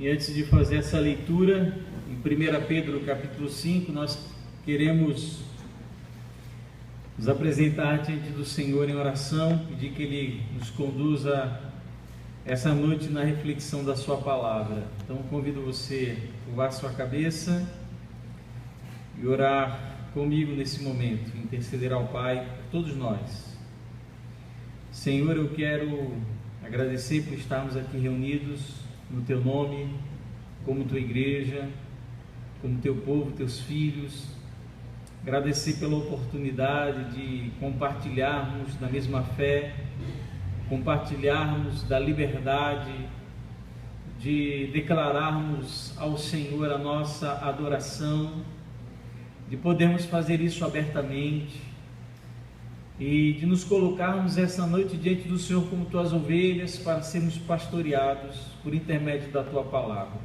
E antes de fazer essa leitura, em 1 Pedro capítulo 5, nós queremos nos apresentar diante do Senhor em oração, pedir que Ele nos conduza essa noite na reflexão da sua palavra. Então convido você a curvar sua cabeça e orar comigo nesse momento, interceder ao Pai por todos nós. Senhor, eu quero agradecer por estarmos aqui reunidos no Teu nome, como Tua igreja, como Teu povo, Teus filhos. Agradecer pela oportunidade de compartilharmos da mesma fé, compartilharmos da liberdade, de declararmos ao Senhor a nossa adoração, de podermos fazer isso abertamente e de nos colocarmos essa noite diante do Senhor como Tuas ovelhas para sermos pastoreados por intermédio da Tua palavra.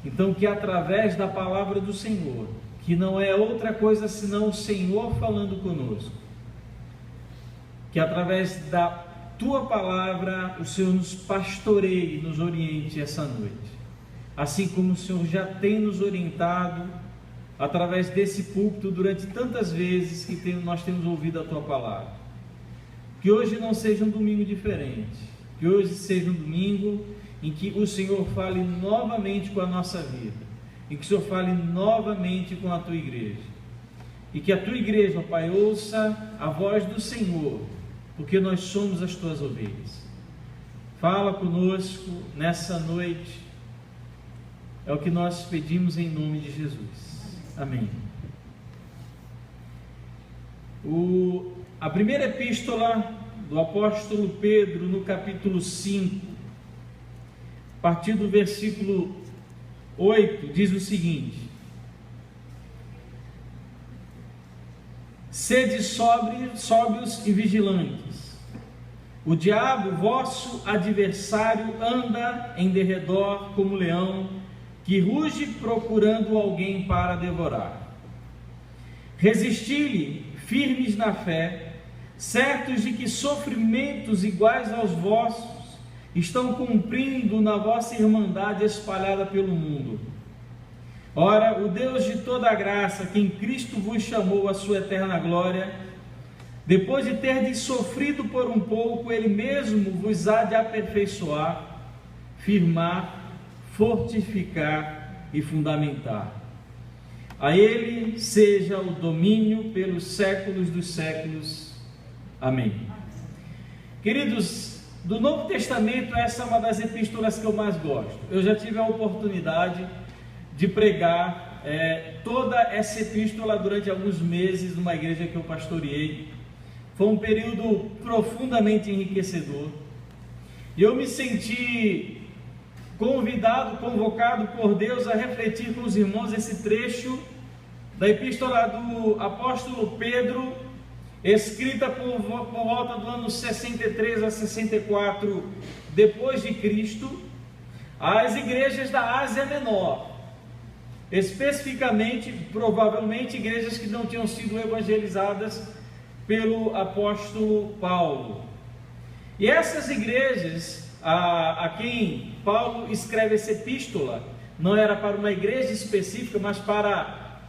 Então que através da palavra do Senhor, que não é outra coisa senão o Senhor falando conosco, que através da Tua palavra o Senhor nos pastoreie e nos oriente essa noite, assim como o Senhor já tem nos orientado através desse púlpito durante tantas vezes que nós temos ouvido a Tua palavra. Que hoje não seja um domingo diferente, que hoje seja um domingo em que o Senhor fale novamente com a nossa vida, em que o Senhor fale novamente com a Tua igreja, e que a Tua igreja, ó Pai, ouça a voz do Senhor, porque nós somos as Tuas ovelhas. Fala conosco nessa noite, é o que nós pedimos em nome de Jesus. Amém. A primeira epístola do apóstolo Pedro, no capítulo 5, a partir do versículo 8, diz o seguinte: sede sóbrios e vigilantes. O diabo, vosso adversário, anda em derredor como leão, que ruge procurando alguém para devorar. Resisti-lhe firmes na fé, certos de que sofrimentos iguais aos vossos estão cumprindo na vossa irmandade espalhada pelo mundo. Ora, o Deus de toda a graça, que em Cristo vos chamou à sua eterna glória, depois de terdes sofrido por um pouco, Ele mesmo vos há de aperfeiçoar, firmar, fortificar e fundamentar. A Ele seja o domínio pelos séculos dos séculos. Amém. Queridos, do Novo Testamento, essa é uma das epístolas que eu mais gosto. Eu já tive a oportunidade de pregar toda essa epístola durante alguns meses numa igreja que eu pastoreei. Foi um período profundamente enriquecedor. E eu me senti convocado por Deus a refletir com os irmãos esse trecho da epístola do apóstolo Pedro, escrita por volta do ano 63 a 64 depois de Cristo, às igrejas da Ásia Menor, especificamente, provavelmente, igrejas que não tinham sido evangelizadas pelo apóstolo Paulo. E essas igrejas a quem Paulo escreve essa epístola não era para uma igreja específica, mas para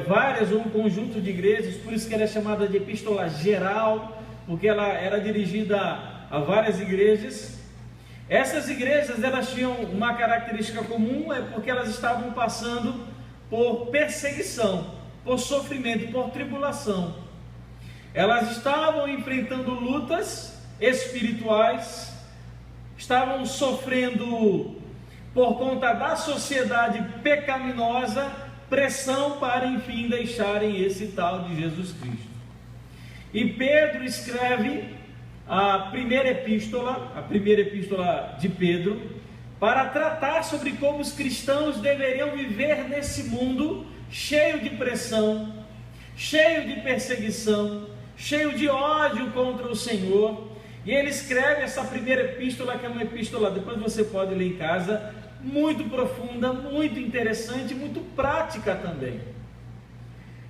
várias ou um conjunto de igrejas, por isso que ela é chamada de epístola geral, porque ela era dirigida a várias igrejas. Essas igrejas, elas tinham uma característica comum, porque elas estavam passando por perseguição, por sofrimento, por tribulação. Elas estavam enfrentando lutas espirituais, estavam sofrendo por conta da sociedade pecaminosa, pressão para enfim deixarem esse tal de Jesus Cristo. E Pedro escreve a primeira epístola de Pedro, para tratar sobre como os cristãos deveriam viver nesse mundo cheio de pressão, cheio de perseguição, cheio de ódio contra o Senhor. E ele escreve essa primeira epístola, que é uma epístola, depois você pode ler em casa, muito profunda, muito interessante, muito prática também.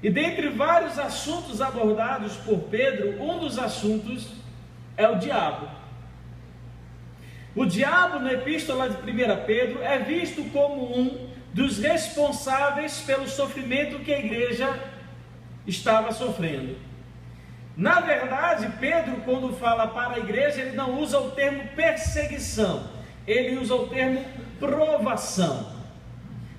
E dentre vários assuntos abordados por Pedro, um dos assuntos é o diabo. O diabo, na epístola de 1 Pedro, é visto como um dos responsáveis pelo sofrimento que a igreja estava sofrendo. Na verdade, Pedro, quando fala para a igreja, ele não usa o termo perseguição, ele usa o termo provação.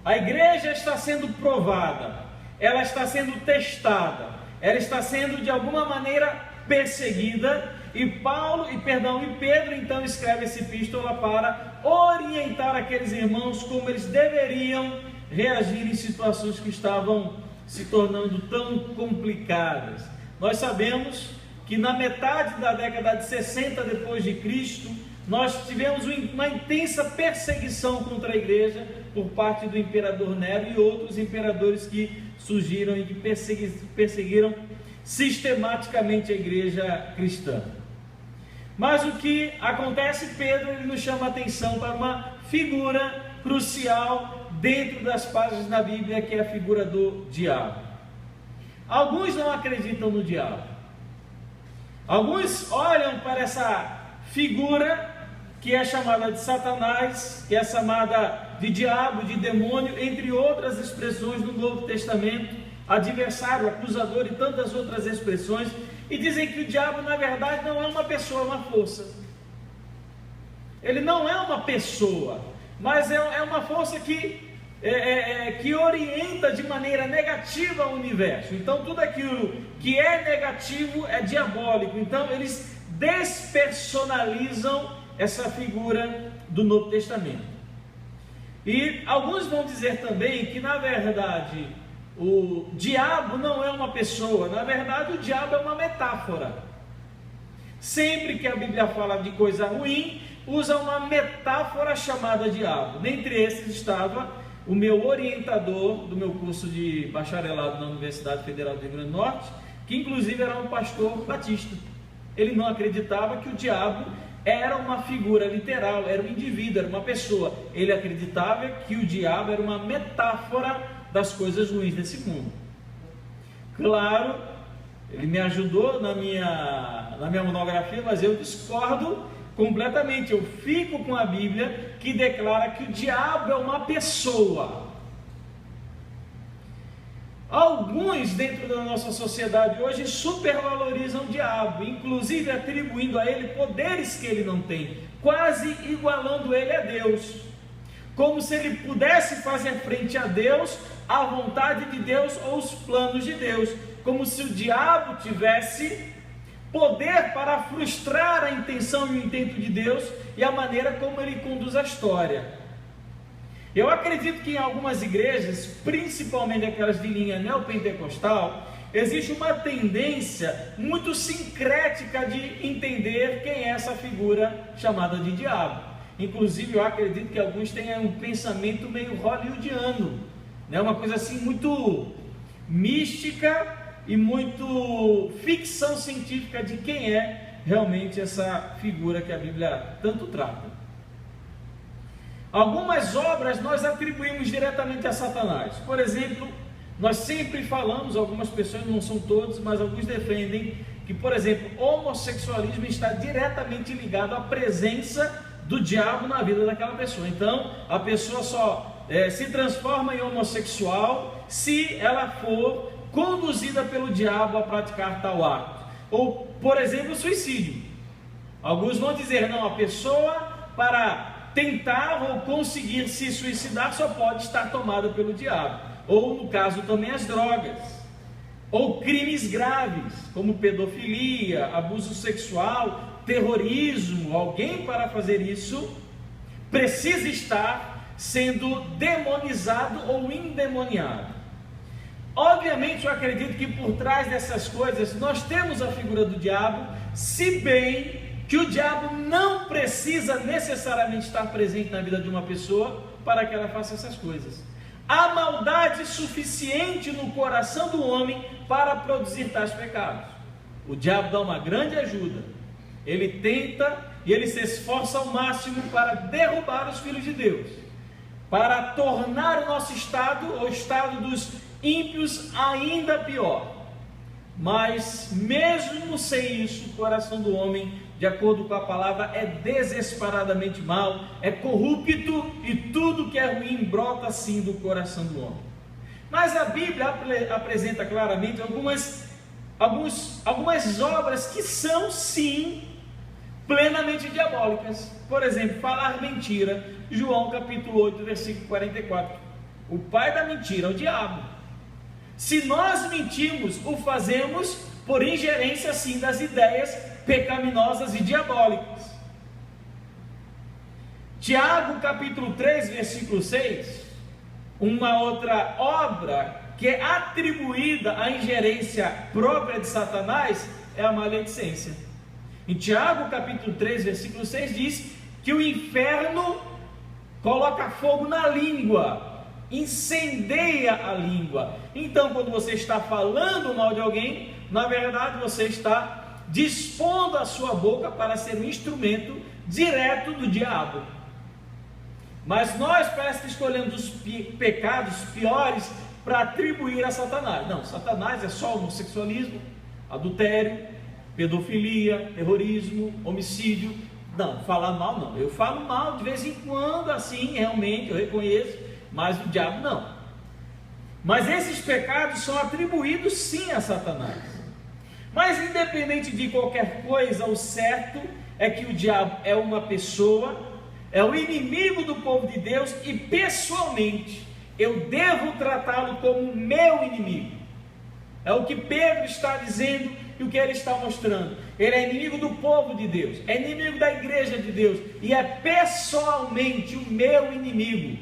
A igreja está sendo provada, ela está sendo testada, ela está sendo de alguma maneira perseguida, e Pedro então escreve essa epístola para orientar aqueles irmãos como eles deveriam reagir em situações que estavam se tornando tão complicadas. Nós sabemos que na metade da década de 60 depois de Cristo, nós tivemos uma intensa perseguição contra a igreja por parte do imperador Nero e outros imperadores que surgiram e que perseguiram sistematicamente a igreja cristã. Mas o que acontece, Pedro, ele nos chama a atenção para uma figura crucial dentro das páginas da Bíblia, que é a figura do diabo. Alguns não acreditam no diabo. Alguns olham para essa figura que é chamada de Satanás, que é chamada de diabo, de demônio, entre outras expressões do Novo Testamento, adversário, acusador e tantas outras expressões, e dizem que o diabo na verdade não é uma pessoa, é uma força. Ele não é uma pessoa, mas é uma força que orienta de maneira negativa o universo. Então tudo aquilo que é negativo é diabólico. Então eles despersonalizam essa figura do Novo Testamento. E alguns vão dizer também que na verdade o diabo não é uma pessoa, na verdade o diabo é uma metáfora. Sempre que a Bíblia fala de coisa ruim, usa uma metáfora chamada diabo. Dentre esses estava o meu orientador do meu curso de bacharelado na Universidade Federal do Rio Grande do Norte, que inclusive era um pastor batista. Ele não acreditava que o diabo era uma figura literal, era um indivíduo, era uma pessoa. Ele acreditava que o diabo era uma metáfora das coisas ruins desse mundo. Claro, ele me ajudou na minha monografia, mas eu discordo completamente. Eu fico com a Bíblia que declara que o diabo é uma pessoa. Alguns dentro da nossa sociedade hoje supervalorizam o diabo, inclusive atribuindo a ele poderes que ele não tem, quase igualando ele a Deus, como se ele pudesse fazer frente a Deus, à vontade de Deus ou os planos de Deus, como se o diabo tivesse poder para frustrar a intenção e o intento de Deus e a maneira como ele conduz a história. Eu acredito que em algumas igrejas, principalmente aquelas de linha neopentecostal, existe uma tendência muito sincrética de entender quem é essa figura chamada de diabo. Inclusive eu acredito que alguns tenham um pensamento meio hollywoodiano, né? Uma coisa assim muito mística e muito ficção científica de quem é realmente essa figura que a Bíblia tanto trata. Algumas obras nós atribuímos diretamente a Satanás. Por exemplo, nós sempre falamos, algumas pessoas, não são todos, mas alguns defendem que, por exemplo, o homossexualismo está diretamente ligado à presença do diabo na vida daquela pessoa. Então, a pessoa só se transforma em homossexual se ela for conduzida pelo diabo a praticar tal ato. Ou, por exemplo, o suicídio. Alguns vão dizer, não, a pessoa para tentar ou conseguir se suicidar só pode estar tomada pelo diabo. Ou no caso também as drogas, ou crimes graves como pedofilia, abuso sexual, terrorismo. Alguém para fazer isso precisa estar sendo demonizado ou endemoniado. Obviamente eu acredito que por trás dessas coisas nós temos a figura do diabo, se bem que o diabo não precisa necessariamente estar presente na vida de uma pessoa para que ela faça essas coisas. Há maldade suficiente no coração do homem para produzir tais pecados. O diabo dá uma grande ajuda. Ele tenta e ele se esforça ao máximo para derrubar os filhos de Deus, para tornar o nosso estado, o estado dos ímpios, ainda pior. Mas mesmo sem isso, o coração do homem de acordo com a palavra, é desesperadamente mal, é corrupto, e tudo que é ruim brota assim do coração do homem. Mas a Bíblia apresenta claramente algumas obras que são sim plenamente diabólicas. Por exemplo, falar mentira, João capítulo 8, versículo 44. O pai da mentira é o diabo. Se nós mentimos, o fazemos por ingerência sim das ideias pecaminosas e diabólicas. Tiago capítulo 3, versículo 6, uma outra obra que é atribuída à ingerência própria de Satanás é a maledicência. Em Tiago capítulo 3, versículo 6 diz que o inferno coloca fogo na língua, incendeia a língua. Então, quando você está falando mal de alguém, na verdade você está dispondo a sua boca para ser um instrumento direto do diabo. Mas nós parece que escolhemos os pecados piores para atribuir a Satanás. Não, Satanás é só homossexualismo, adultério, pedofilia, terrorismo, homicídio. Não, falar mal não. Eu falo mal de vez em quando, assim, realmente, eu reconheço, mas o diabo não. Mas esses pecados são atribuídos sim a Satanás. Mas independente de qualquer coisa, o certo é que o diabo é uma pessoa, é o inimigo do povo de Deus, e pessoalmente eu devo tratá-lo como meu inimigo. É o que Pedro está dizendo e o que ele está mostrando. Ele é inimigo do povo de Deus, é inimigo da igreja de Deus, e é pessoalmente o meu inimigo.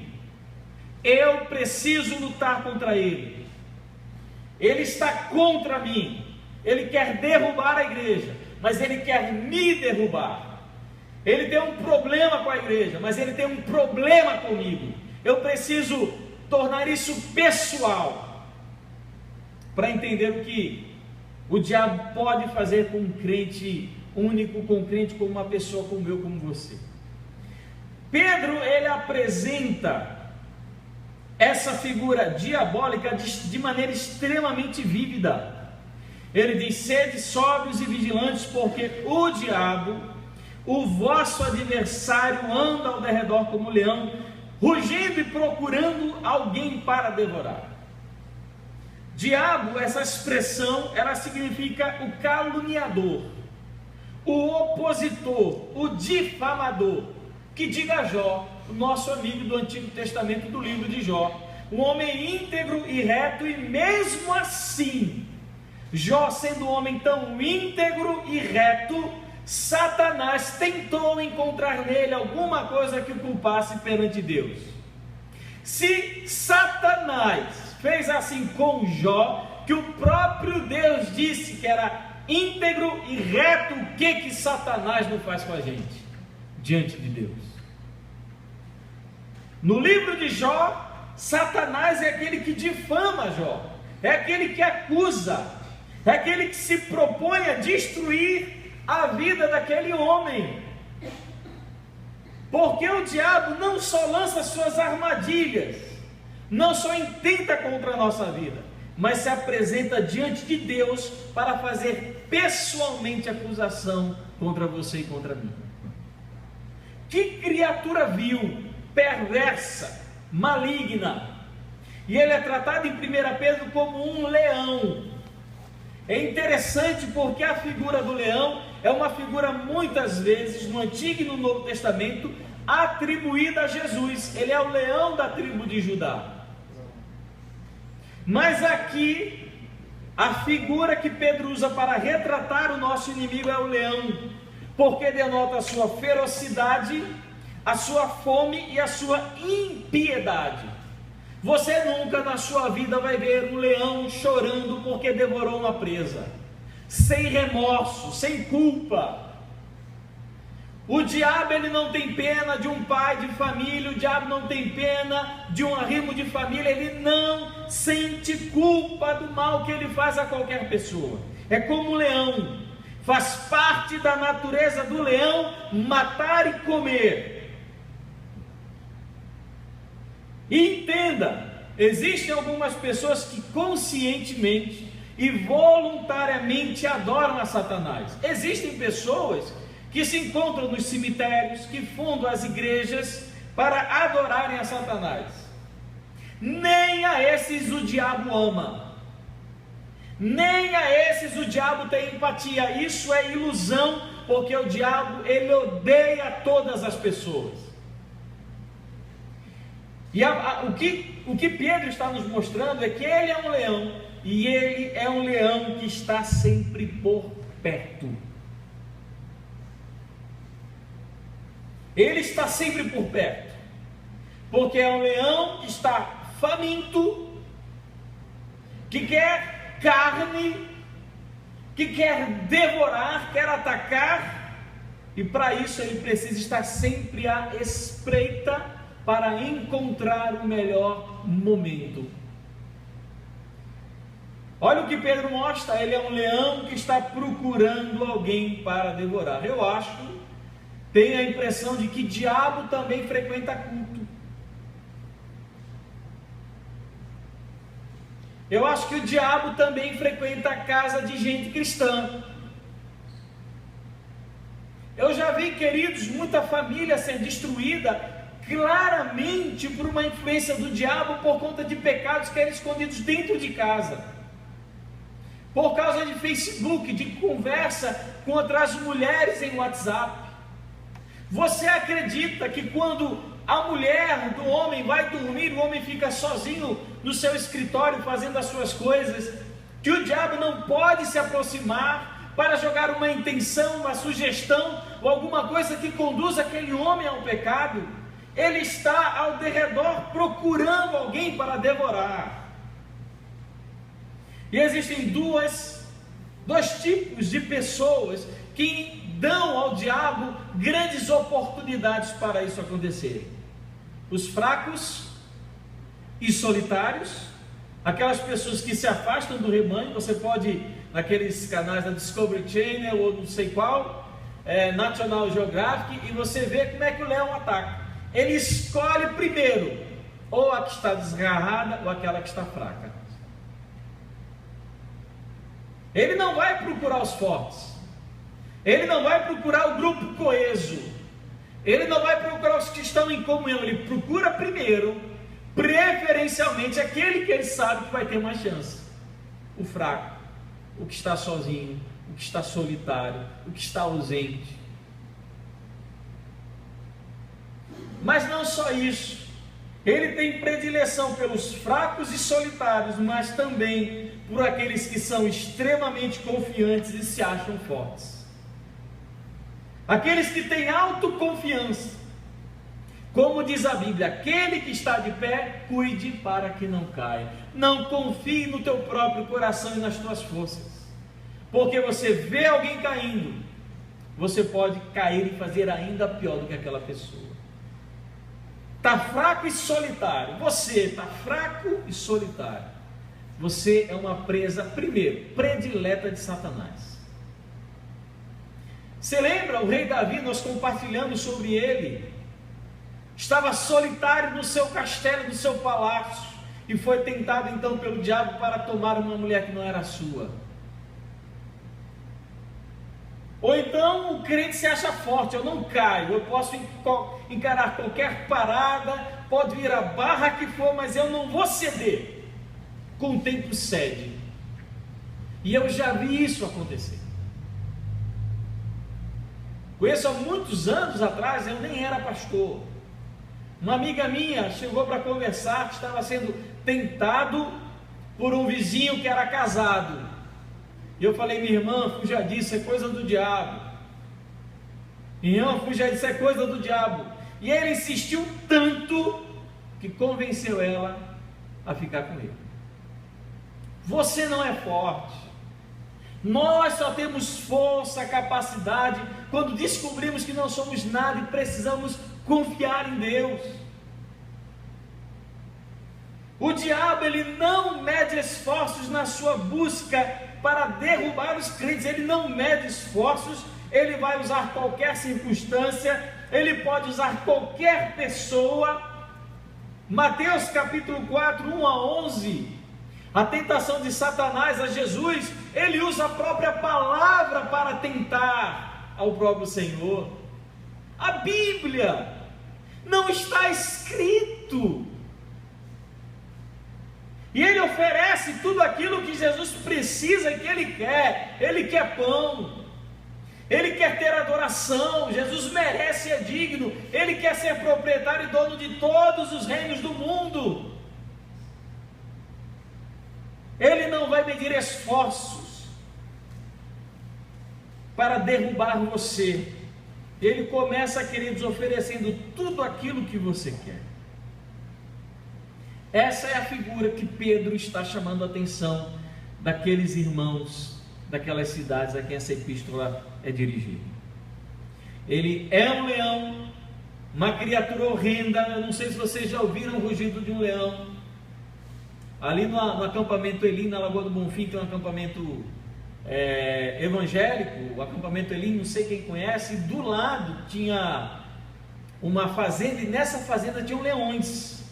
Eu preciso lutar contra ele. Ele está contra mim. Ele quer derrubar a igreja, mas ele quer me derrubar. Ele tem um problema com a igreja, mas ele tem um problema comigo. Eu preciso tornar isso pessoal, para entender o que o diabo pode fazer com um crente único, com um crente como uma pessoa como eu, como você. Pedro, ele apresenta essa figura diabólica de maneira extremamente vívida. Ele diz: sede sóbrios e vigilantes, porque o diabo, o vosso adversário, anda ao derredor como leão, rugindo e procurando alguém para devorar. Diabo, essa expressão, ela significa o caluniador, o opositor, o difamador, que diga Jó, o nosso amigo do Antigo Testamento, do livro de Jó, um homem íntegro e reto, e mesmo assim, Jó sendo um homem tão íntegro e reto, Satanás tentou encontrar nele alguma coisa que o culpasse perante Deus. Se Satanás fez assim com Jó, que o próprio Deus disse que era íntegro e reto, o que Satanás não faz com a gente diante de Deus? No livro de Jó, Satanás é aquele que difama Jó, é aquele que acusa, é aquele que se propõe a destruir a vida daquele homem. Porque o diabo não só lança suas armadilhas, não só intenta contra a nossa vida, mas se apresenta diante de Deus para fazer pessoalmente acusação contra você e contra mim. Que criatura vil, perversa, maligna. E ele é tratado em 1 Pedro como um leão. É interessante porque a figura do leão é uma figura muitas vezes no Antigo e no Novo Testamento atribuída a Jesus. Ele é o leão da tribo de Judá. Mas aqui a figura que Pedro usa para retratar o nosso inimigo é o leão, porque denota a sua ferocidade, a sua fome e a sua impiedade. Você nunca na sua vida vai ver um leão chorando porque devorou uma presa, sem remorso, sem culpa. O diabo, ele não tem pena de um pai de família, o diabo não tem pena de um arrimo de família, ele não sente culpa do mal que ele faz a qualquer pessoa. É como um leão, faz parte da natureza do leão matar e comer. E entenda, existem algumas pessoas que conscientemente e voluntariamente adoram a Satanás. Existem pessoas que se encontram nos cemitérios, que fundam as igrejas para adorarem a Satanás. Nem a esses o diabo ama, nem a esses o diabo tem empatia. Isso é ilusão, porque o diabo, ele odeia todas as pessoas. E o que Pedro está nos mostrando é que ele é um leão, e ele é um leão que está sempre por perto. Ele está sempre por perto, porque é um leão que está faminto, que quer carne, que quer devorar, quer atacar, e para isso ele precisa estar sempre à espreita para encontrar o melhor momento. Olha o que Pedro mostra, ele é um leão que está procurando alguém para devorar. Eu tenho a impressão de que diabo também frequenta culto. Eu acho que o diabo também frequenta a casa de gente cristã. Eu já vi, queridos, muita família ser destruída claramente por uma influência do diabo por conta de pecados que eram escondidos dentro de casa, por causa de Facebook, de conversa com outras mulheres em WhatsApp. Você acredita que quando a mulher do homem vai dormir, o homem fica sozinho no seu escritório fazendo as suas coisas, que o diabo não pode se aproximar para jogar uma intenção, uma sugestão ou alguma coisa que conduza aquele homem ao pecado? Ele está ao derredor procurando alguém para devorar. E existem dois tipos de pessoas que dão ao diabo grandes oportunidades para isso acontecer: os fracos e solitários, aquelas pessoas que se afastam do rebanho. Você pode ir naqueles canais da Discovery Channel ou não sei qual, National Geographic, e você vê como é que o leão ataca. Ele escolhe primeiro ou a que está desgarrada ou aquela que está fraca. Ele não vai procurar os fortes, ele não vai procurar o grupo coeso, ele não vai procurar os que estão em comunhão. Ele procura primeiro, preferencialmente, aquele que ele sabe que vai ter mais chance: o fraco, o que está sozinho, o que está solitário, o que está ausente. Mas não só isso, ele tem predileção pelos fracos e solitários, mas também por aqueles que são extremamente confiantes e se acham fortes. Aqueles que têm autoconfiança. Como diz a Bíblia, aquele que está de pé, cuide para que não caia. Não confie no teu próprio coração e nas tuas forças, porque você vê alguém caindo, você pode cair e fazer ainda pior do que aquela pessoa. Está fraco e solitário. Você está fraco e solitário. Você é uma presa, primeiro, predileta de Satanás. Você lembra o rei Davi? Nós compartilhamos sobre ele. Estava solitário no seu castelo, no seu palácio, e foi tentado então pelo diabo para tomar uma mulher que não era sua. Ou então o crente se acha forte: eu não caio, eu posso encarar qualquer parada, pode vir a barra que for, mas eu não vou ceder. Com o tempo cede. E eu já vi isso acontecer. Conheço há muitos anos atrás, eu nem era pastor. Uma amiga minha chegou para conversar que estava sendo tentado por um vizinho que era casado. E eu falei: minha irmã, fuja disso, é coisa do diabo. Minha irmã, fuja disso, é coisa do diabo. E ele insistiu tanto que convenceu ela a ficar com ele. Você não é forte. Nós só temos força, capacidade quando descobrimos que não somos nada e precisamos confiar em Deus. O diabo, ele não mede esforços na sua busca para derrubar os crentes. Ele não mede esforços. Ele vai usar qualquer circunstância, ele pode usar qualquer pessoa. Mateus capítulo 4, 1 a 11, a tentação de Satanás a Jesus, ele usa a própria palavra para tentar. ao próprio Senhor. A Bíblia não está escrito. E ele oferece tudo aquilo que Jesus precisa e que ele quer. Ele quer pão, ele quer ter adoração. Jesus merece e é digno. Ele quer ser proprietário e dono de todos os reinos do mundo. Ele não vai medir esforços para derrubar você. Ele começa, queridos, oferecendo tudo aquilo que você quer. Essa é a figura que Pedro está chamando a atenção daqueles irmãos, daquelas cidades a quem essa epístola é dirigida. Ele é um leão, uma criatura horrenda. Eu não sei se vocês já ouviram o rugido de um leão. Ali no acampamento Elim, na Lagoa do Bonfim, tem um acampamento evangélico, o acampamento Elim, não sei quem conhece, e do lado tinha uma fazenda, e nessa fazenda tinham leões,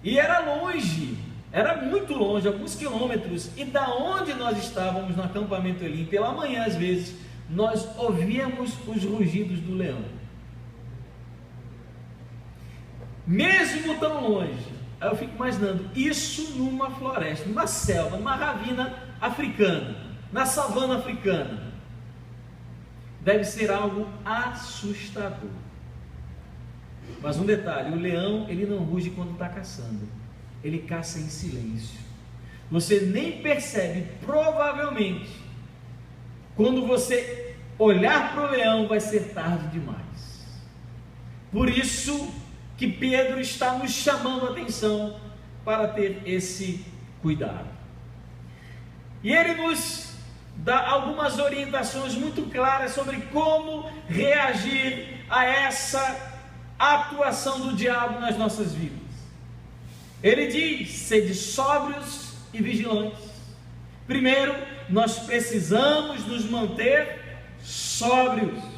e era longe, era muito longe, alguns quilômetros, e da onde nós estávamos no acampamento Elim, pela manhã às vezes, nós ouvíamos os rugidos do leão, mesmo tão longe. Aí eu fico imaginando isso numa floresta, numa selva, numa ravina africana, na savana africana. Deve ser algo assustador. Mas um detalhe, o leão, ele não ruge quando está caçando, ele caça em silêncio. Você nem percebe, provavelmente, quando você olhar para o leão vai ser tarde demais. Por isso que Pedro está nos chamando a atenção para ter esse cuidado. E ele nos dá algumas orientações muito claras sobre como reagir a essa atuação do diabo nas nossas vidas. Ele diz: sede sóbrios e vigilantes. Primeiro, nós precisamos nos manter sóbrios.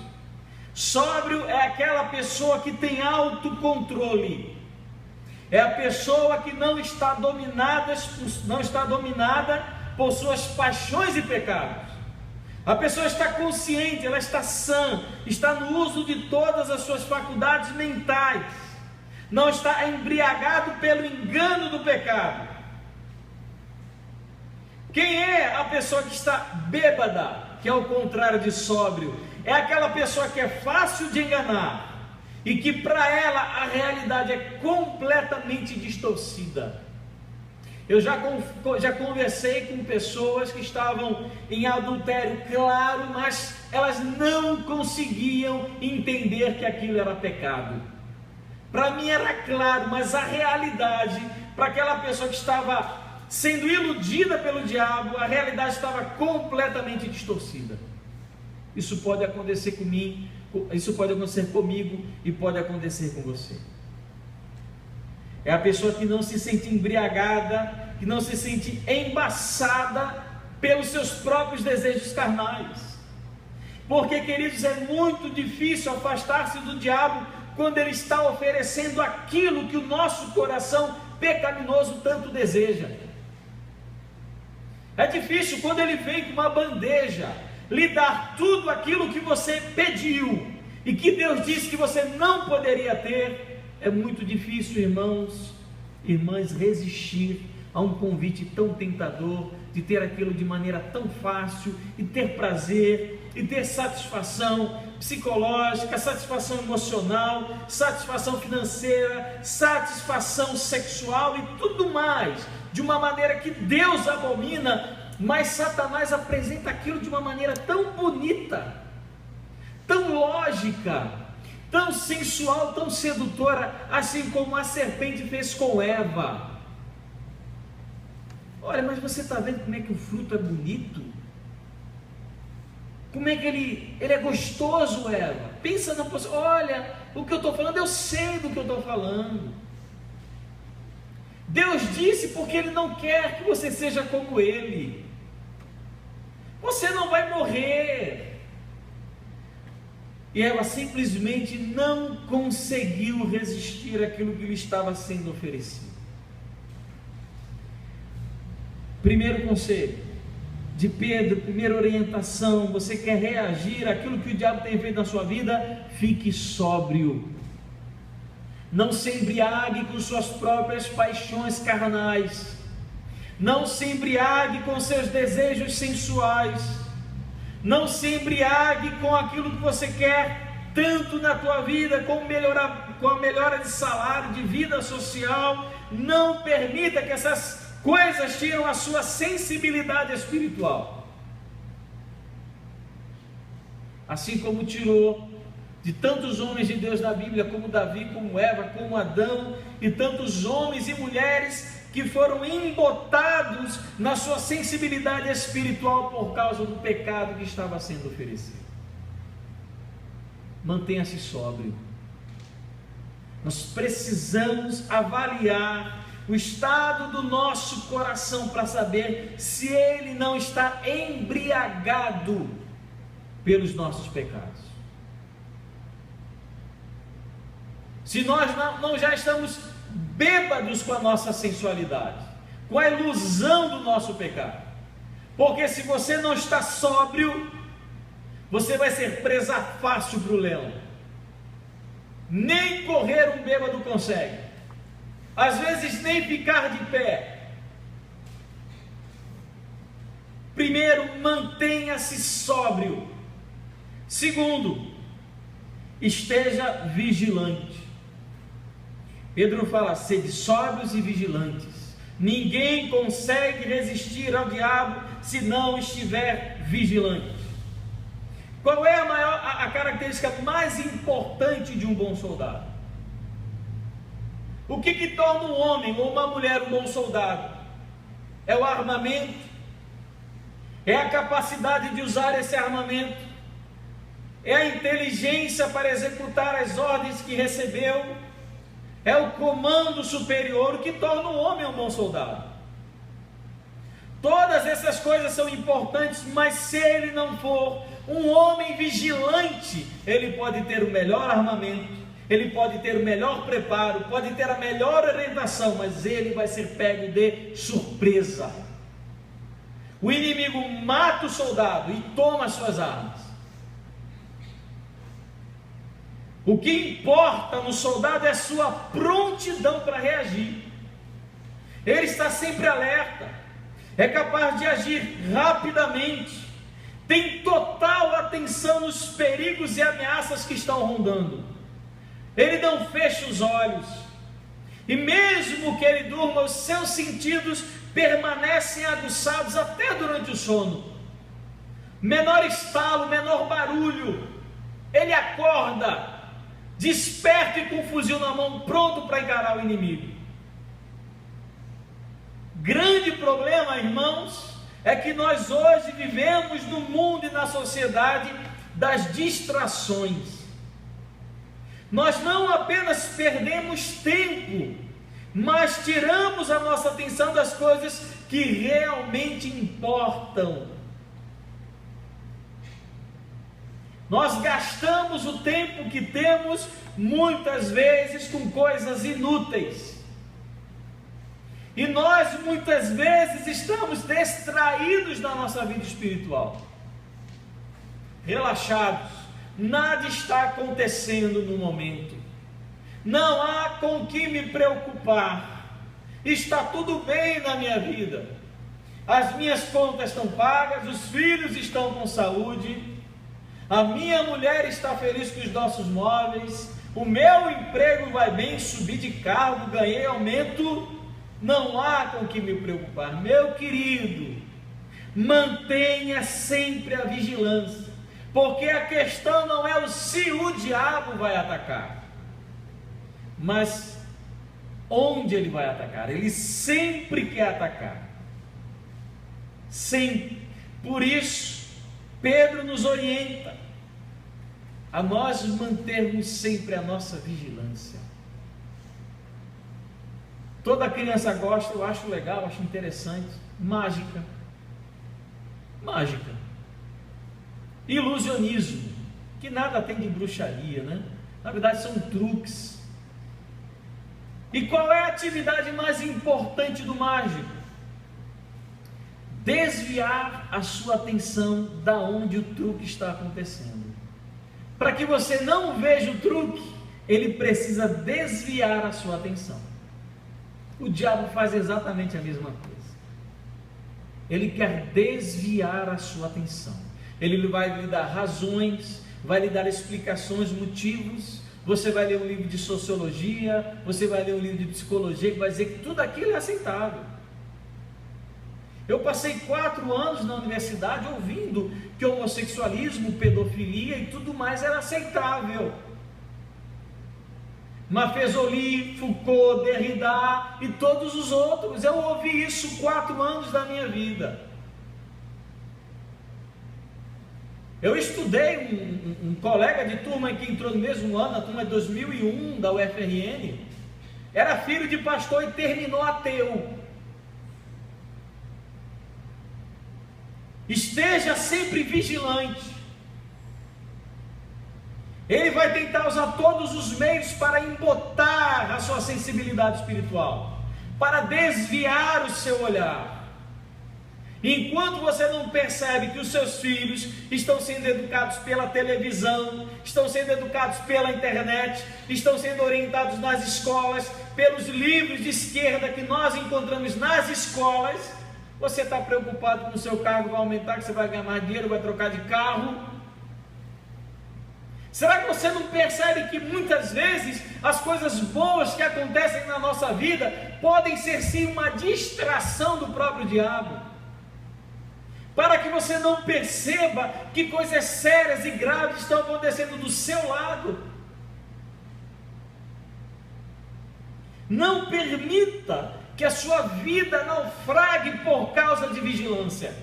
Sóbrio é aquela pessoa que tem autocontrole, é a pessoa que não está dominada por suas paixões e pecados. A pessoa está consciente, ela está sã, está no uso de todas as suas faculdades mentais, não está embriagado pelo engano do pecado. Quem é a pessoa que está bêbada, que é o contrário de sóbrio? É aquela pessoa que é fácil de enganar e que para ela a realidade é completamente distorcida. Eu já conversei com pessoas que estavam em adultério, claro, mas elas não conseguiam entender que aquilo era pecado. Para mim era claro, mas a realidade, para aquela pessoa que estava sendo iludida pelo diabo, a realidade estava completamente distorcida. Isso pode acontecer comigo, isso pode acontecer comigo e pode acontecer com você. É a pessoa que não se sente embriagada, que não se sente embaçada pelos seus próprios desejos carnais. Porque, queridos, é muito difícil afastar-se do diabo quando ele está oferecendo aquilo que o nosso coração pecaminoso tanto deseja. É difícil quando ele vem com uma bandeja lhe dar tudo aquilo que você pediu e que Deus disse que você não poderia ter. É muito difícil, irmãos, irmãs, resistir a um convite tão tentador, de ter aquilo de maneira tão fácil, e ter prazer, e ter satisfação psicológica, satisfação emocional, satisfação financeira, satisfação sexual e tudo mais, de uma maneira que Deus abomina. Mas Satanás apresenta aquilo de uma maneira tão bonita, tão lógica, tão sensual, tão sedutora, assim como a serpente fez com Eva. Olha, mas você está vendo como é que o fruto é bonito? Como é que ele é gostoso, Eva? Pensa na possibilidade. Olha, o que eu estou falando, eu sei do que eu estou falando. Deus disse porque Ele não quer que você seja como Ele. Você não vai morrer. E ela simplesmente não conseguiu resistir àquilo que lhe estava sendo oferecido. Primeiro conselho: de Pedro, primeira orientação: você quer reagir àquilo que o diabo tem feito na sua vida? Fique sóbrio. Não se embriague com suas próprias paixões carnais. Não se embriague com seus desejos sensuais. Não se embriague com aquilo que você quer tanto na tua vida, com a melhora de salário, de vida social. Não permita que essas coisas tiram a sua sensibilidade espiritual. Assim como tirou de tantos homens de Deus na Bíblia, como Davi, como Eva, como Adão, e tantos homens e mulheres que foram embotados na sua sensibilidade espiritual por causa do pecado que estava sendo oferecido. Mantenha-se sóbrio. Nós precisamos avaliar o estado do nosso coração para saber se ele não está embriagado pelos nossos pecados. Se nós não já estamos bêbados com a nossa sensualidade, com a ilusão do nosso pecado. Porque se você não está sóbrio, você vai ser presa fácil para o leão. Nem correr um bêbado consegue. Às vezes nem ficar de pé. Primeiro, mantenha-se sóbrio. Segundo, esteja vigilante. Pedro fala: sede sóbrios e vigilantes. Ninguém consegue resistir ao diabo se não estiver vigilante. Qual é a característica mais importante de um bom soldado? O que torna um homem ou uma mulher um bom soldado? É o armamento, é a capacidade de usar esse armamento, é a inteligência para executar as ordens que recebeu, é o comando superior que torna o homem um bom soldado. Todas essas coisas são importantes, mas se ele não for um homem vigilante, ele pode ter o melhor armamento, ele pode ter o melhor preparo, pode ter a melhor orientação, mas ele vai ser pego de surpresa. O inimigo mata o soldado e toma as suas armas. O que importa no soldado é a sua prontidão para reagir. Ele está sempre alerta, é capaz de agir rapidamente, tem total atenção nos perigos e ameaças que estão rondando. Ele não fecha os olhos, e mesmo que ele durma, os seus sentidos permanecem aguçados até durante o sono. Menor estalo, menor barulho, ele acorda, desperto e com um fuzil na mão, pronto para encarar o inimigo. Grande problema, irmãos, é que nós hoje vivemos no mundo e na sociedade das distrações. Nós não apenas perdemos tempo, mas tiramos a nossa atenção das coisas que realmente importam. Nós gastamos o tempo que temos muitas vezes com coisas inúteis. E nós muitas vezes estamos distraídos na nossa vida espiritual, relaxados, nada está acontecendo no momento, não há com que me preocupar, está tudo bem na minha vida, as minhas contas estão pagas, os filhos estão com saúde, a minha mulher está feliz com os nossos móveis, o meu emprego vai bem, subi de cargo, ganhei aumento. Não há com que me preocupar. Meu querido, mantenha sempre a vigilância, porque a questão não é se o diabo vai atacar, mas onde ele vai atacar. Ele sempre quer atacar, sempre. Por isso Pedro nos orienta a nós mantermos sempre a nossa vigilância. Toda criança gosta, eu acho legal, acho interessante. Mágica. Ilusionismo, que nada tem de bruxaria, né? Na verdade são truques. E qual é a atividade mais importante do mágico? desviar a sua atenção da onde o truque está acontecendo. Para que você não veja o truque, ele precisa desviar a sua atenção. O diabo faz exatamente a mesma coisa. Ele quer desviar a sua atenção. Ele vai lhe dar razões, vai lhe dar explicações, motivos. Você vai ler um livro de sociologia, você vai ler um livro de psicologia que vai dizer que tudo aquilo é aceitável. Eu passei 4 anos na universidade ouvindo que homossexualismo, pedofilia e tudo mais era aceitável. Maffesoli, Foucault, Derrida e todos os outros, eu ouvi isso 4 anos da minha vida. Eu estudei, um colega de turma que entrou no mesmo ano, a turma de 2001 da UFRN, era filho de pastor e terminou ateu. Esteja sempre vigilante. Ele vai tentar usar todos os meios para embotar a sua sensibilidade espiritual, para desviar o seu olhar. Enquanto você não percebe que os seus filhos estão sendo educados pela televisão, estão sendo educados pela internet, estão sendo orientados nas escolas, pelos livros de esquerda que nós encontramos nas escolas, você está preocupado com o seu cargo vai aumentar, que você vai ganhar mais dinheiro, vai trocar de carro. Será que você não percebe que muitas vezes as coisas boas que acontecem na nossa vida podem ser sim uma distração do próprio diabo? Para que você não perceba que coisas sérias e graves estão acontecendo do seu lado. Não permita que a sua vida naufrague por causa de vigilância.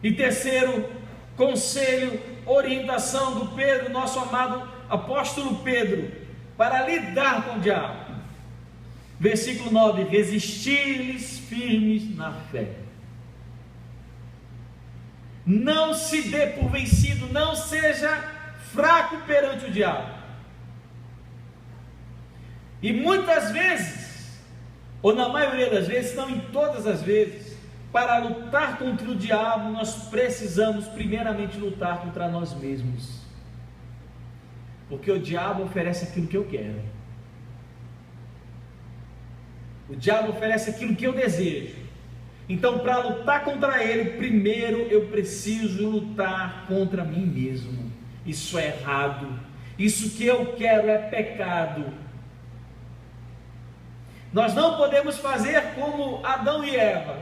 E terceiro conselho, orientação do Pedro, nosso amado apóstolo Pedro, para lidar com o diabo. Versículo 9: resistir-lhes firmes na fé. Não se dê por vencido, não seja fraco perante o diabo. E muitas vezes, ou na maioria das vezes, não em todas as vezes, para lutar contra o diabo, nós precisamos primeiramente lutar contra nós mesmos. Porque o diabo oferece aquilo que eu quero. O diabo oferece aquilo que eu desejo. Então, para lutar contra ele, primeiro eu preciso lutar contra mim mesmo. Isso é errado. Isso que eu quero é pecado. Nós não podemos fazer como Adão e Eva,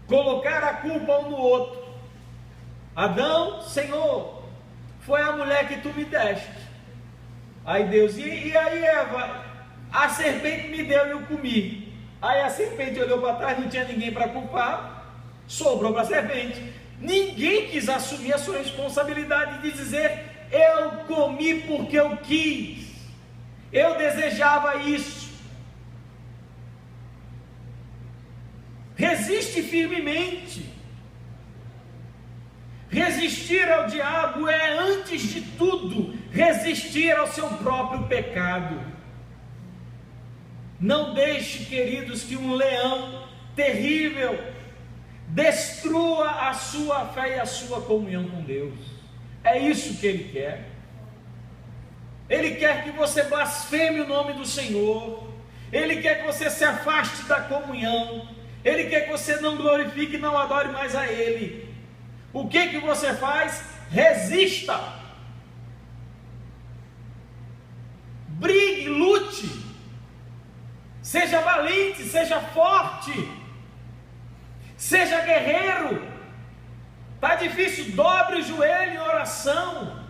colocar a culpa um no outro. Adão, Senhor, foi a mulher que tu me deste. Aí Deus, e aí Eva, a serpente me deu e eu comi. Aí a serpente olhou para trás, não tinha ninguém para culpar, sobrou para a serpente. Ninguém quis assumir a sua responsabilidade de dizer: eu comi porque eu quis, eu desejava isso. Resiste firmemente. Resistir ao diabo é, antes de tudo, resistir ao seu próprio pecado. Não deixe, queridos, que um leão terrível destrua a sua fé e a sua comunhão com Deus. É isso que ele quer. Ele quer que você blasfeme o nome do Senhor. Ele quer que você se afaste da comunhão. Ele quer que você não glorifique e não adore mais a Ele. O que você faz? Resista. Brigue, lute. Seja valente, seja forte. Seja guerreiro. Está difícil, dobre o joelho em oração.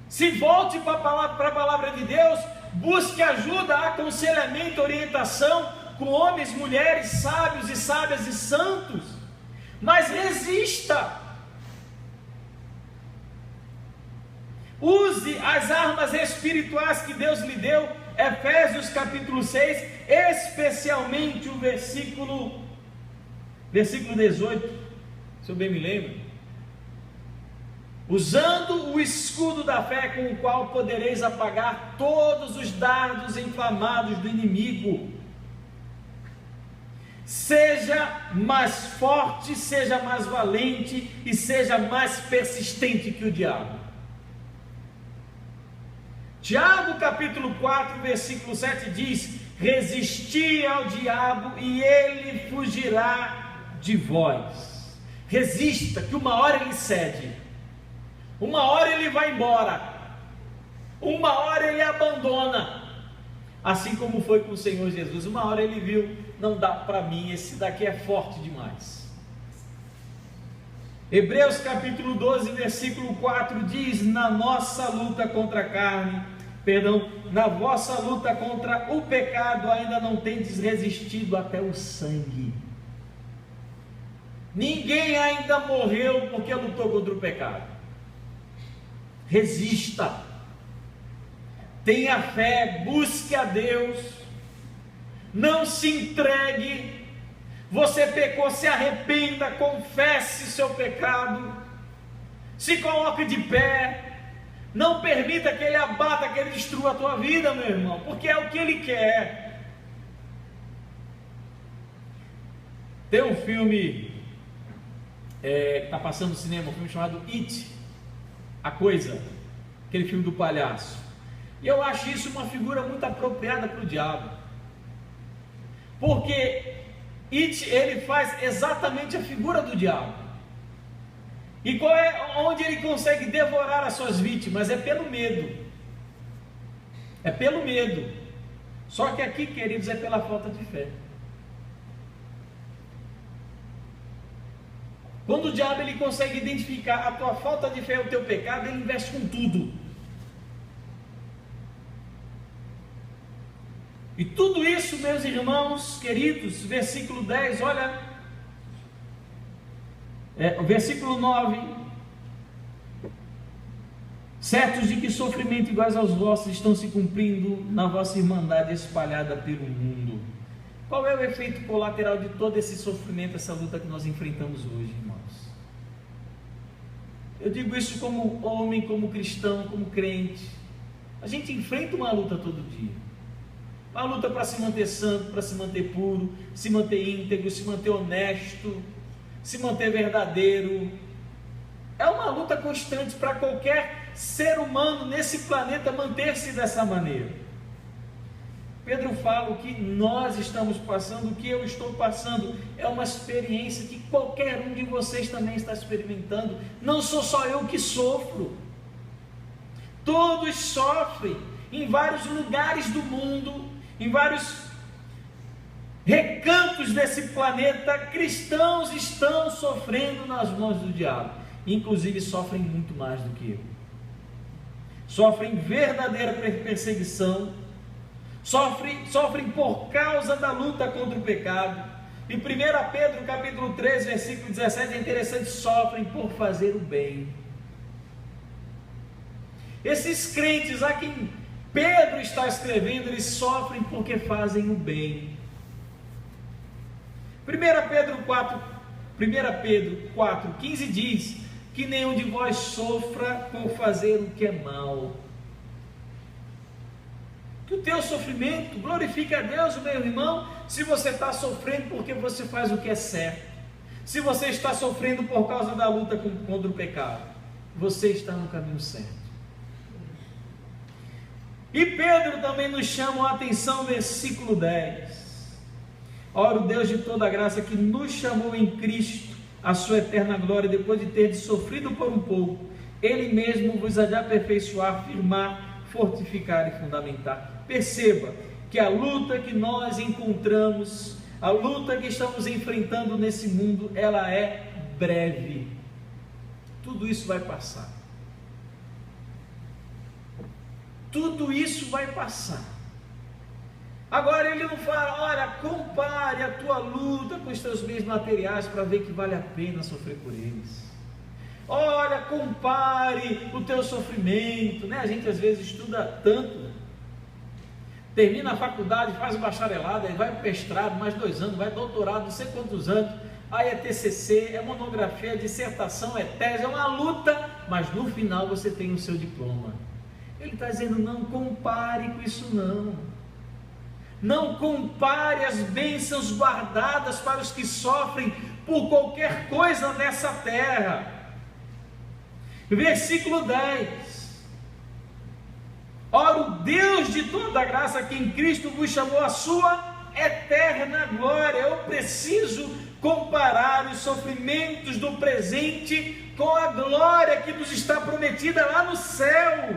Se volte para a palavra de Deus. Busque ajuda, aconselhamento, orientação com homens, mulheres, sábios e sábias e santos, mas resista. Use as armas espirituais que Deus lhe deu. Efésios capítulo 6, especialmente o versículo 18, se eu bem me lembro: usando o escudo da fé, com o qual podereis apagar todos os dardos inflamados do inimigo. seja mais forte, seja mais valente e seja mais persistente que o diabo. Tiago capítulo 4, versículo 7 diz: resisti ao diabo e ele fugirá de vós. Resista, que uma hora ele cede, uma hora ele vai embora, uma hora ele abandona, assim como foi com o Senhor Jesus. Uma hora ele viu, não dá para mim, esse daqui é forte demais. Hebreus capítulo 12, versículo 4 diz: na nossa luta contra a carne, na vossa luta contra o pecado, ainda não tendes resistido até o sangue. Ninguém ainda morreu porque lutou contra o pecado. Resista, tenha fé, busque a Deus, não se entregue. Você pecou, se arrependa, confesse seu pecado, se coloque de pé, não permita que ele abata, que ele destrua a tua vida, meu irmão, porque é o que ele quer. Tem um filme que está passando no cinema, um filme chamado It, A Coisa, aquele filme do palhaço, e eu acho isso uma figura muito apropriada para o diabo, porque It, ele faz exatamente a figura do diabo. E qual é onde ele consegue devorar as suas vítimas? É pelo medo. É pelo medo. Só que aqui, queridos, é pela falta de fé. Quando o diabo ele consegue identificar a tua falta de fé e o teu pecado, ele investe com tudo. E tudo isso, meus irmãos queridos, versículo 10, olha, o versículo 9: certos de que sofrimento iguais aos vossos estão se cumprindo na vossa irmandade espalhada pelo mundo. Qual é o efeito colateral de todo esse sofrimento, essa luta que nós enfrentamos hoje, irmãos? Eu digo isso como homem, como cristão, como crente. A gente enfrenta uma luta todo dia. Uma luta para se manter santo, para se manter puro, se manter íntegro, se manter honesto, se manter verdadeiro. É uma luta constante para qualquer ser humano nesse planeta manter-se dessa maneira. Pedro fala: o que nós estamos passando, o que eu estou passando, é uma experiência que qualquer um de vocês também está experimentando. Não sou só eu que sofro, todos sofrem em vários lugares do mundo, em vários recantos desse planeta. Cristãos estão sofrendo nas mãos do diabo, inclusive sofrem muito mais do que eu, sofrem verdadeira perseguição, sofrem por causa da luta contra o pecado. E 1 Pedro capítulo 3, versículo 17 é interessante: sofrem por fazer o bem. Esses crentes a quem Pedro está escrevendo, eles sofrem porque fazem o bem. 1 Pedro 4, 15 diz que nenhum de vós sofra por fazer o que é mal. Que o teu sofrimento glorifique a Deus, meu irmão, se você está sofrendo porque você faz o que é certo, se você está sofrendo por causa da luta contra o pecado, você está no caminho certo. E Pedro também nos chama a atenção, versículo 10: ora, o Deus de toda a graça, que nos chamou em Cristo a sua eterna glória, depois de ter sofrido por um pouco, Ele mesmo vos há de aperfeiçoar, firmar, fortificar e fundamentar. Perceba que a luta que nós encontramos, a luta que estamos enfrentando nesse mundo, ela é breve. Tudo isso vai passar. Tudo isso vai passar. Agora ele não fala: olha, compare a tua luta com os teus bens materiais para ver que vale a pena sofrer por eles. Olha, compare o teu sofrimento, né? A gente às vezes estuda tanto, termina a faculdade, faz o bacharelado, aí vai para o mestrado, mais 2 anos, vai doutorado, não sei quantos anos, aí é TCC, é monografia, é dissertação, é tese, é uma luta, mas no final você tem o seu diploma. Ele está dizendo: não compare com isso não. Não compare as bênçãos guardadas para os que sofrem por qualquer coisa nessa terra. Versículo 10: ora, o Deus de toda graça, que em Cristo vos chamou a sua eterna glória. Eu preciso comparar os sofrimentos do presente com a glória que nos está prometida lá no céu.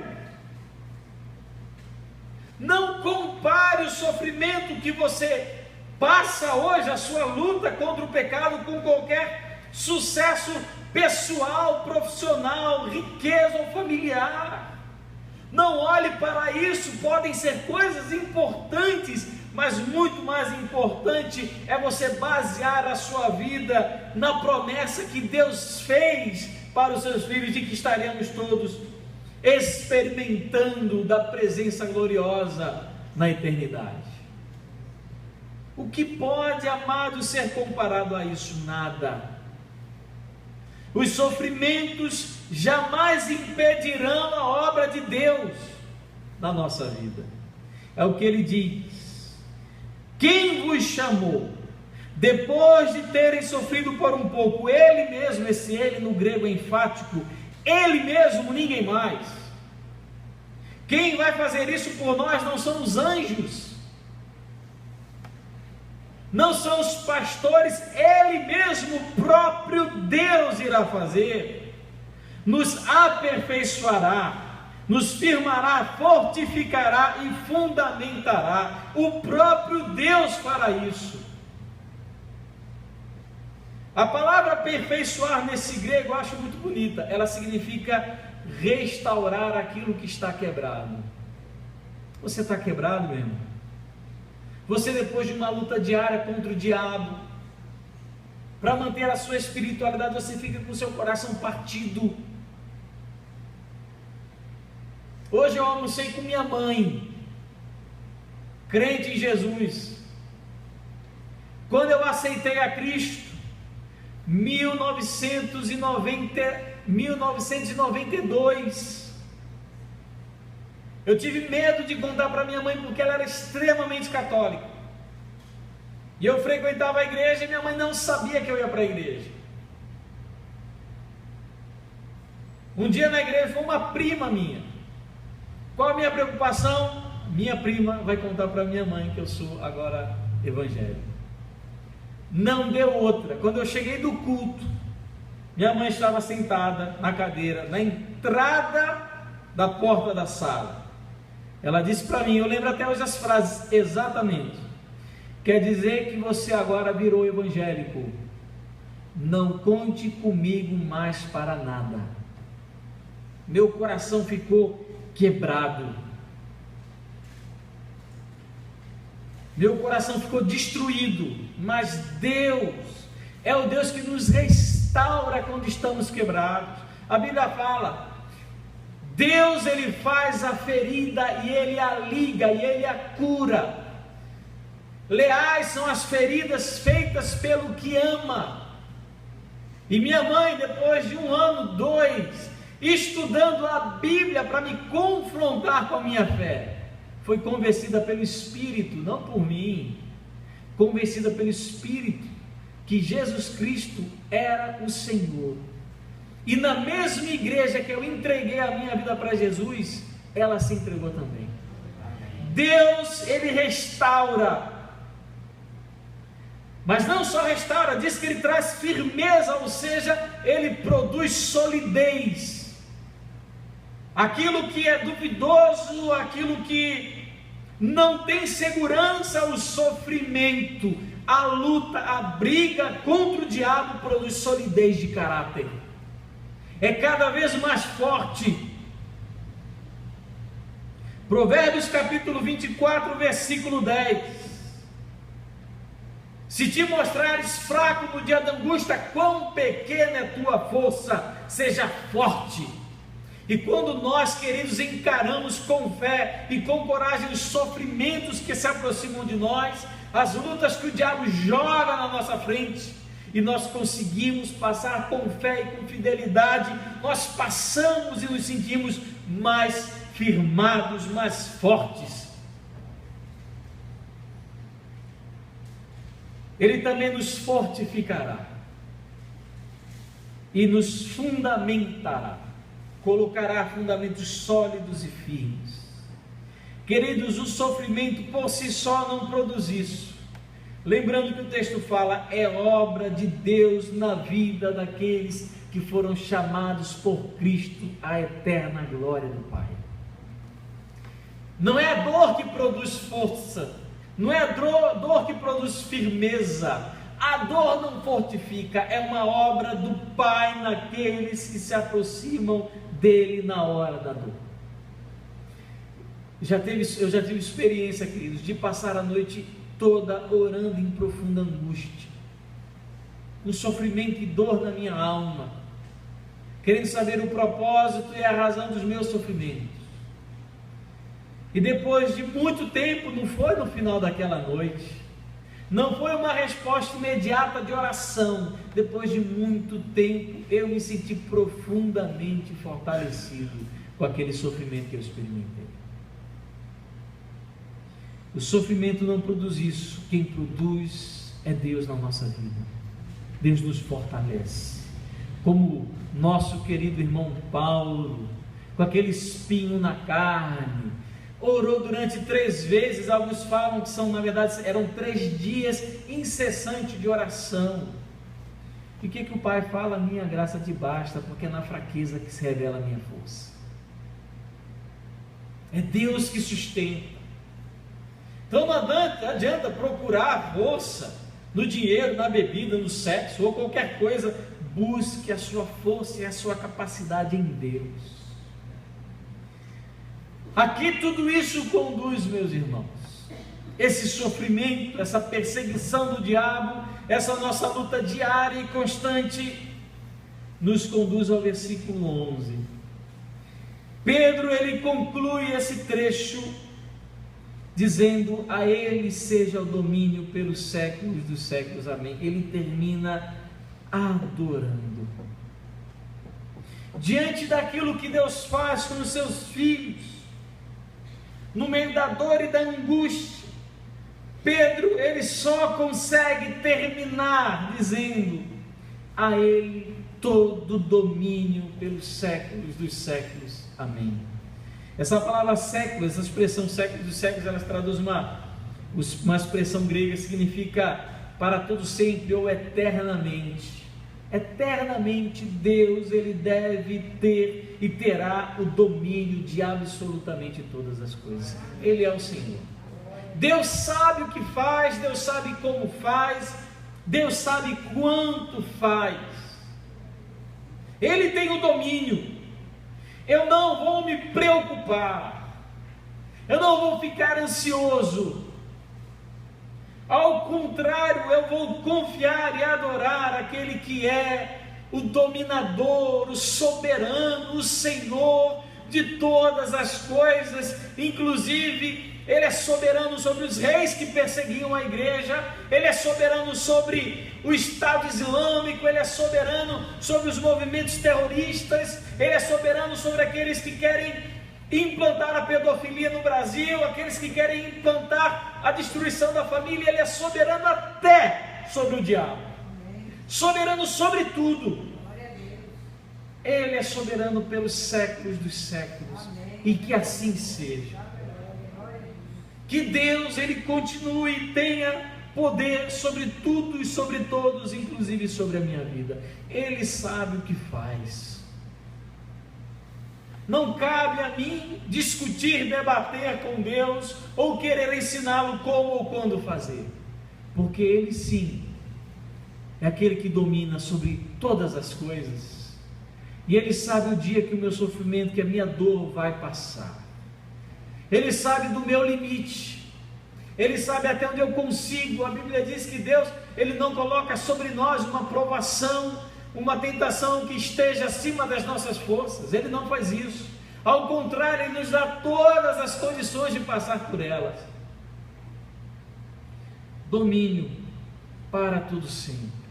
Não compare o sofrimento que você passa hoje, a sua luta contra o pecado, com qualquer sucesso pessoal, profissional, riqueza ou familiar. Não olhe para isso. Podem ser coisas importantes, mas muito mais importante é você basear a sua vida na promessa que Deus fez para os seus filhos, de que estaremos todos experimentando da presença gloriosa na eternidade. O que pode, amado, ser comparado a isso? Nada. Os sofrimentos jamais impedirão a obra de Deus na nossa vida. É o que ele diz: quem vos chamou, depois de terem sofrido por um pouco, ele mesmo, esse ele no grego é enfático, ele mesmo, ninguém mais. Quem vai fazer isso por nós não são os anjos, não são os pastores, ele mesmo, o próprio Deus irá fazer. Nos aperfeiçoará, nos firmará, fortificará e fundamentará. O próprio Deus fará isso. A palavra aperfeiçoar nesse grego eu acho muito bonita. Ela significa restaurar aquilo que está quebrado. Você está quebrado, meu irmão? Você, depois de uma luta diária contra o diabo, para manter a sua espiritualidade, você fica com o seu coração partido. Hoje eu almocei com minha mãe, crente em Jesus. Quando eu aceitei a Cristo, 1992, eu tive medo de contar para minha mãe, porque ela era extremamente católica, e eu frequentava a igreja, e minha mãe não sabia que eu ia para a igreja. Um dia na igreja foi uma prima minha. Qual a minha preocupação? Minha prima vai contar para minha mãe que eu sou agora evangélico. Não deu outra. Quando eu cheguei do culto, minha mãe estava sentada na cadeira, na entrada da porta da sala. Ela disse para mim, eu lembro até hoje as frases exatamente: quer dizer que você agora virou evangélico, não conte comigo mais para nada. Meu coração ficou quebrado, meu coração ficou destruído. Mas Deus é o Deus que nos restaura quando estamos quebrados. A Bíblia fala: Deus, ele faz a ferida e ele a liga e ele a cura. Leais são as feridas feitas pelo que ama. E minha mãe, depois de 1 ano, 2, estudando a Bíblia para me confrontar com a minha fé, foi convencida pelo Espírito, não por mim, convencida pelo Espírito, que Jesus Cristo era o Senhor. E na mesma igreja que eu entreguei a minha vida para Jesus, ela se entregou também. Deus, ele restaura, mas não só restaura, diz que ele traz firmeza, ou seja, ele produz solidez. Aquilo que é duvidoso, aquilo que não tem segurança, o sofrimento, a luta, a briga contra o diabo produz solidez de caráter. É cada vez mais forte. Provérbios capítulo 24, versículo 10: se te mostrares fraco no dia da angústia, quão pequena é tua força, seja forte. E quando nós, queridos, encaramos com fé e com coragem os sofrimentos que se aproximam de nós, as lutas que o diabo joga na nossa frente, e nós conseguimos passar com fé e com fidelidade, nós passamos e nos sentimos mais firmados, mais fortes. Ele também nos fortificará e nos fundamentará, colocará fundamentos sólidos e firmes. Queridos, o sofrimento por si só não produz isso. Lembrando que o texto fala, é obra de Deus na vida daqueles que foram chamados por Cristo à eterna glória do Pai. Não é a dor que produz força, não é a dor que produz firmeza. A dor não fortifica, é uma obra do Pai naqueles que se aproximam dele na hora da dor. Eu já tive experiência, queridos, de passar a noite toda orando em profunda angústia, com sofrimento e dor na minha alma, querendo saber o propósito e a razão dos meus sofrimentos. E depois de muito tempo, não foi no final daquela noite, não foi uma resposta imediata de oração, depois de muito tempo, eu me senti profundamente fortalecido com aquele sofrimento que eu experimentei. O sofrimento não produz isso, quem produz é Deus na nossa vida. Deus nos fortalece, como nosso querido irmão Paulo, com aquele espinho na carne, orou durante 3 vezes, alguns falam que são, na verdade, eram 3 dias incessantes de oração. E o que o Pai fala? Minha graça te basta, porque é na fraqueza que se revela a minha força. É Deus que sustenta. Então não adianta procurar força no dinheiro, na bebida, no sexo ou qualquer coisa. Busque a sua força e a sua capacidade em Deus. Aqui tudo isso conduz, meus irmãos, esse sofrimento, essa perseguição do diabo, essa nossa luta diária e constante, nos conduz ao versículo 11. Pedro, ele conclui esse trecho dizendo, a ele seja o domínio pelos séculos dos séculos, amém. Ele termina adorando, diante daquilo que Deus faz com os seus filhos, no meio da dor e da angústia. Pedro, ele só consegue terminar dizendo, a ele todo domínio pelos séculos dos séculos, amém. Essa palavra século, essa expressão séculos dos séculos, ela traduz uma expressão grega, significa para todo sempre ou eternamente. Eternamente Deus, ele deve ter e terá o domínio de absolutamente todas as coisas. Ele é o Senhor. Deus sabe o que faz, Deus sabe como faz, Deus sabe quanto faz. Ele tem o domínio. Eu não vou me preocupar, eu não vou ficar ansioso. Ao contrário, eu vou confiar e adorar aquele que é o dominador, o soberano, o Senhor de todas as coisas. Inclusive, Ele é soberano sobre os reis que perseguiam a igreja, Ele é soberano sobre o Estado Islâmico, Ele é soberano sobre os movimentos terroristas, Ele é soberano sobre aqueles que querem implantar a pedofilia no Brasil, aqueles que querem implantar a destruição da família. Ele é soberano até sobre o diabo, soberano sobre tudo. Ele é soberano pelos séculos dos séculos, e que assim seja. Que Deus, Ele continue e tenha poder sobre tudo e sobre todos, inclusive sobre a minha vida. Ele sabe o que faz. Não cabe a mim discutir, debater com Deus, ou querer ensiná-lo como ou quando fazer, porque Ele sim, é aquele que domina sobre todas as coisas, e Ele sabe o dia que o meu sofrimento, que a minha dor vai passar. Ele sabe do meu limite, Ele sabe até onde eu consigo. A Bíblia diz que Deus, Ele não coloca sobre nós uma provação, uma tentação que esteja acima das nossas forças. Ele não faz isso, ao contrário, Ele nos dá todas as condições de passar por elas. Domínio para tudo sempre.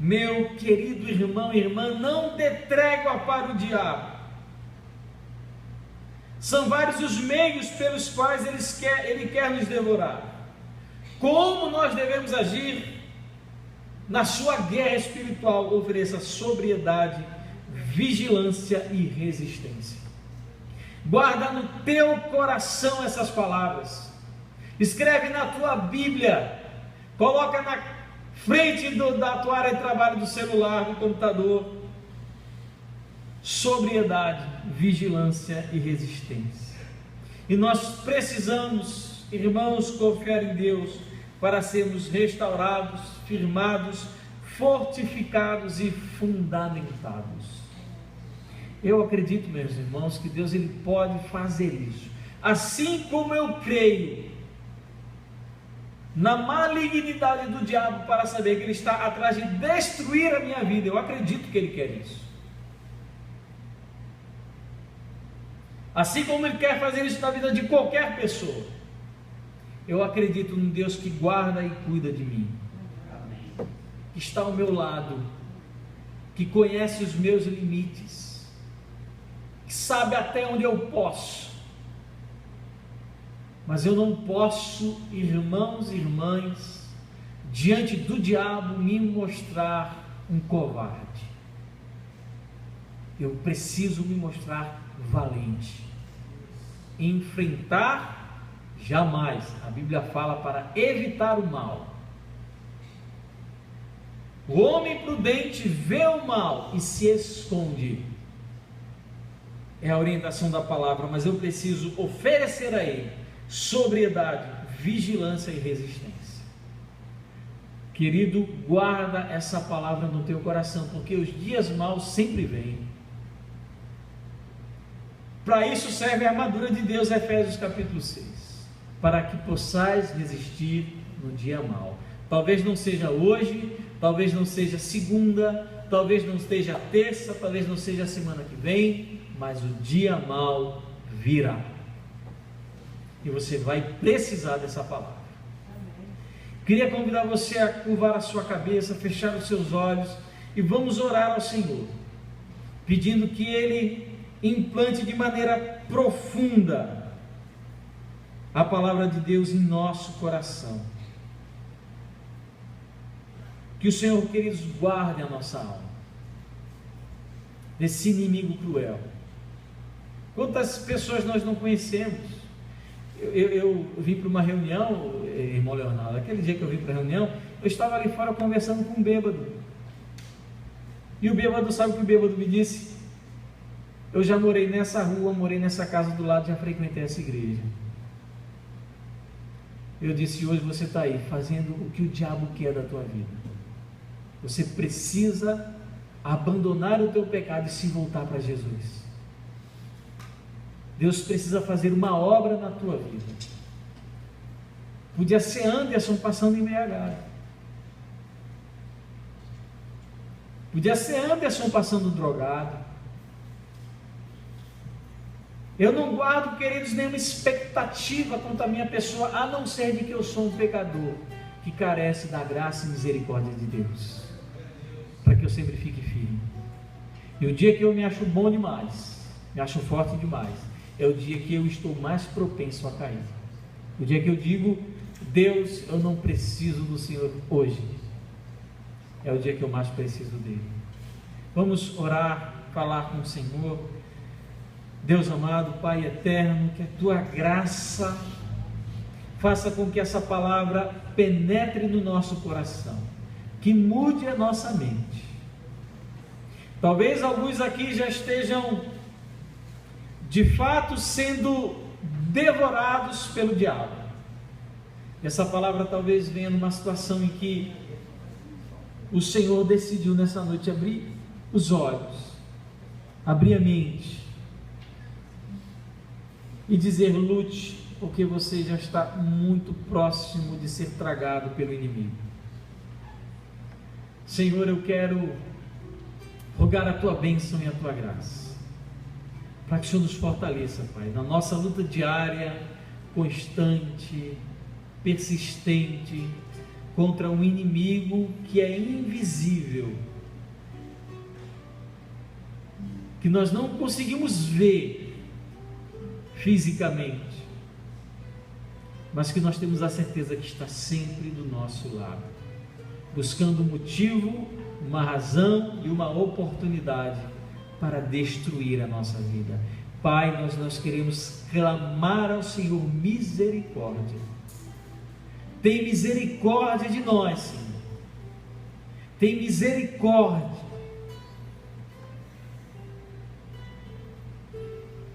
Meu querido irmão e irmã, não dê trégua para o diabo. São vários os meios pelos quais ele quer nos devorar. como nós devemos agir na sua guerra espiritual. Ofereça sobriedade, vigilância e resistência. Guarda no teu coração essas palavras, escreve na tua Bíblia, coloca na frente da tua área de trabalho, do celular, do computador. Sobriedade, vigilância e resistência. E nós precisamos, irmãos, confiar em Deus para sermos restaurados, firmados, fortificados e fundamentados. Eu acredito, meus irmãos, que Deus ele pode fazer isso. Assim como eu creio na malignidade do diabo para saber que ele está atrás de destruir a minha vida, eu acredito que ele quer isso. Assim como ele quer fazer isso na vida de qualquer pessoa, eu acredito num Deus que guarda e cuida de mim, que está ao meu lado, que conhece os meus limites, que sabe até onde eu posso. Mas eu não posso, irmãos e irmãs, diante do diabo me mostrar um covarde. Eu preciso me mostrar valente. Enfrentar, jamais. A Bíblia fala para evitar o mal. O homem prudente vê o mal e se esconde. É a orientação da palavra, mas eu preciso oferecer a ele sobriedade, vigilância e resistência. Querido, guarda essa palavra no teu coração, porque os dias maus sempre vêm. Para isso serve a armadura de Deus, Efésios capítulo 6, para que possais resistir no dia mau. Talvez não seja hoje, talvez não seja segunda, talvez não esteja terça, talvez não seja a semana que vem, mas o dia mau virá. E você vai precisar dessa palavra. Queria convidar você a curvar a sua cabeça, fechar os seus olhos e vamos orar ao Senhor, pedindo que Ele implante de maneira profunda a palavra de Deus em nosso coração. Que o Senhor, queridos, guarde a nossa alma desse inimigo cruel. Quantas pessoas nós não conhecemos? Eu vim para uma reunião, irmão Leonardo, aquele dia que eu vim para a reunião, eu estava ali fora conversando com um bêbado. E o bêbado, sabe o que o bêbado me disse? Eu já morei nessa rua, morei nessa casa do lado, já frequentei essa igreja. Eu disse, hoje você está aí, fazendo o que o diabo quer da tua vida. Você precisa abandonar o teu pecado e se voltar para Jesus. Deus precisa fazer uma obra na tua vida. Podia ser Anderson passando embriagado. Podia ser Anderson passando drogado. Eu não guardo, queridos, nenhuma expectativa quanto à minha pessoa, a não ser de que eu sou um pecador que carece da graça e misericórdia de Deus, para que eu sempre fique firme. E o dia que eu me acho bom demais, me acho forte demais, é o dia que eu estou mais propenso a cair. O dia que eu digo, Deus, eu não preciso do Senhor hoje, é o dia que eu mais preciso dele. Vamos orar, falar com o Senhor. Deus amado, Pai eterno, que a tua graça faça com que essa palavra penetre no nosso coração, que mude a nossa mente. Talvez alguns aqui já estejam de fato sendo devorados pelo diabo. Essa palavra talvez venha numa situação em que o Senhor decidiu nessa noite abrir os olhos, abrir a mente e dizer: lute, porque você já está muito próximo de ser tragado pelo inimigo. Senhor, eu quero rogar a tua bênção e a tua graça, para que o Senhor nos fortaleça, Pai, na nossa luta diária, constante, persistente, contra um inimigo que é invisível, que nós não conseguimos ver fisicamente, mas que nós temos a certeza que está sempre do nosso lado, buscando um motivo, uma razão e uma oportunidade para destruir a nossa vida. Pai, nós queremos clamar ao Senhor misericórdia. Tem misericórdia de nós, Senhor. Tem misericórdia.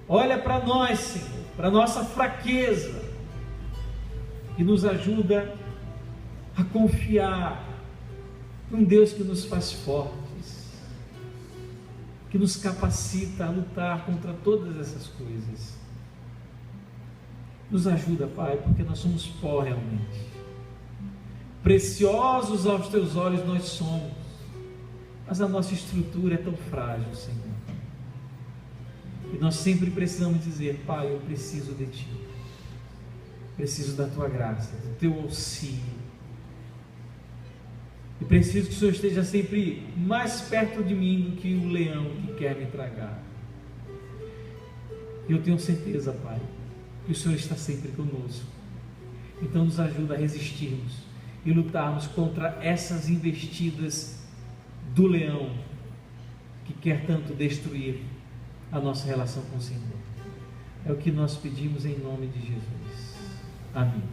Olha para nós, Senhor, para a nossa fraqueza, e nos ajuda a confiar num Deus que nos faz fortes, que nos capacita a lutar contra todas essas coisas. Nos ajuda, Pai, porque nós somos pó realmente. Preciosos aos Teus olhos nós somos, mas a nossa estrutura é tão frágil, Senhor. E nós sempre precisamos dizer: Pai, eu preciso de Ti, preciso da Tua graça, do Teu auxílio, e preciso que o Senhor esteja sempre mais perto de mim do que o leão que quer me tragar. E eu tenho certeza, Pai, que o Senhor está sempre conosco. Então nos ajuda a resistirmos e lutarmos contra essas investidas do leão que quer tanto destruir a nossa relação com o Senhor. É o que nós pedimos em nome de Jesus. Amém.